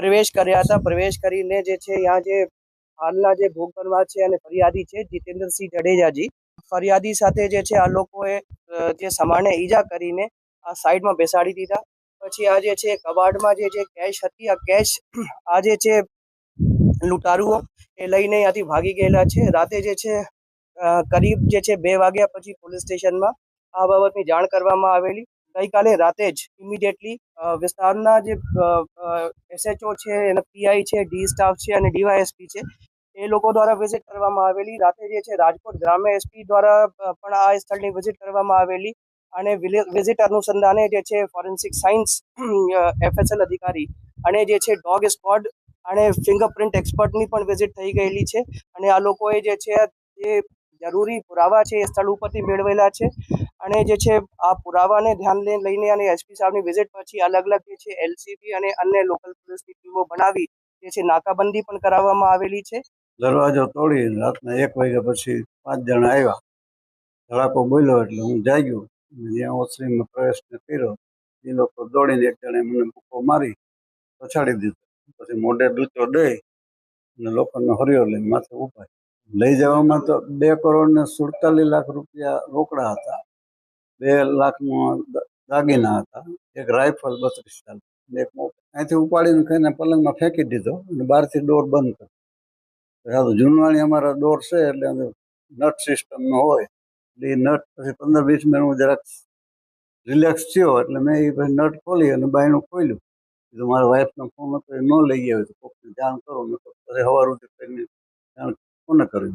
પ્રવેશ કર્યા હતા। પ્રવેશ કરીને જે છે यहाँ જે હાલના જે ભોગ બનવા છે અને ફરિયાદી છે જીતેન્દ્રસિંહ જડેજાજી, ફરિયાદી સાથે જે છે આ લોકોએ જે સામાન્ય ઈજા કરીને આ સાઈડમાં બેસાડી દીધા। પછી આ જે છે કબાડમાં જે કેશ હતી, આ કેશ આ જે છે લૂંટારુઓ એ લઈને અહીંયાથી ભાગી ગયેલા છે। રાતે જે છે કરીબ જે છે 2 વાગ્યા પછી પોલીસ સ્ટેશનમાં આ બાબતની જાણ કરવામાં આવેલી। ગઈકાલે રાતે જ ઇમિડિયેટલી વિસ્તારના જે એસએચઓ છે, એના પીઆઈ છે, ડી સ્ટાફ છે અને ડીવાયએસપી છે, એ લોકો દ્વારા વિઝિટ કરવામાં આવેલી। રાતે જે છે રાજકોટ ગ્રામ્ય એસપી દ્વારા પણ આ સ્થળની વિઝિટ કરવામાં આવેલી અને વિઝિટ અનુસંધાને જે છે ફોરેન્સિક સાયન્સ એફએસએલ અધિકારી અને જે છે ડોગ સ્ક્વોડ અને ફિંગરપ્રિન્ટ એક્સપર્ટની પણ વિઝિટ થઈ ગયેલી છે અને આ લોકોએ જે છે જે જરૂરી પુરાવા છે એ સ્થળ ઉપરથી મેળવેલા છે અને જે છે આ પુરાવાને ધ્યાને લઈને અને એસપી સાહેબની વિઝિટ પછી અલગ અલગ જે છે એલસીબી અને અન્ય લોકલ પોલીસની ટીમો બનાવી જે છે નાકાબંધી પણ કરાવવામાં આવેલી છે। દરવાજો તોડી રાતના 1 વાગ્યા પછી 5 જણા આવ્યા। ધડાકો બોલ્યો એટલે હું જાગ્યો, જ્યાં ઓસરીમાં પ્રવેશ કર્યો એ લોકો દોડીને એક જણે મને ભૂકો મારી પછાડી દીધો। પછી મોઢે ડૂચો દઈ અને લોકોને હરિયો લઈને માથે ઉપાય લઈ જવામાં તો 2,47,00,000 રૂપિયા રોકડા હતા, 2 લાખમાં દાગીના હતા, એક રાઇફલ 32 સાલ, એક અહીંથી ઉપાડીને ખાઈને પલંગમાં ફેંકી દીધો અને બહારથી ડોર બંધ કર્યો। જૂનવાણી અમારા ડોર છે એટલે નટ સિસ્ટમનો હોય એટલે એ નટ પછી 15-20 મિનિટ હું જરાક રિલેક્સ થયો એટલે મેં એ પછી નટ ખોલી અને બાયણું ખોલ્યું। કીધું મારા વાઈફનો ફોન હતો એ ન લઈ આવ્યો તો કોઈને જાણ કરો, ને પછી સવાર સુધી કરીને જાણ કોને કરવી।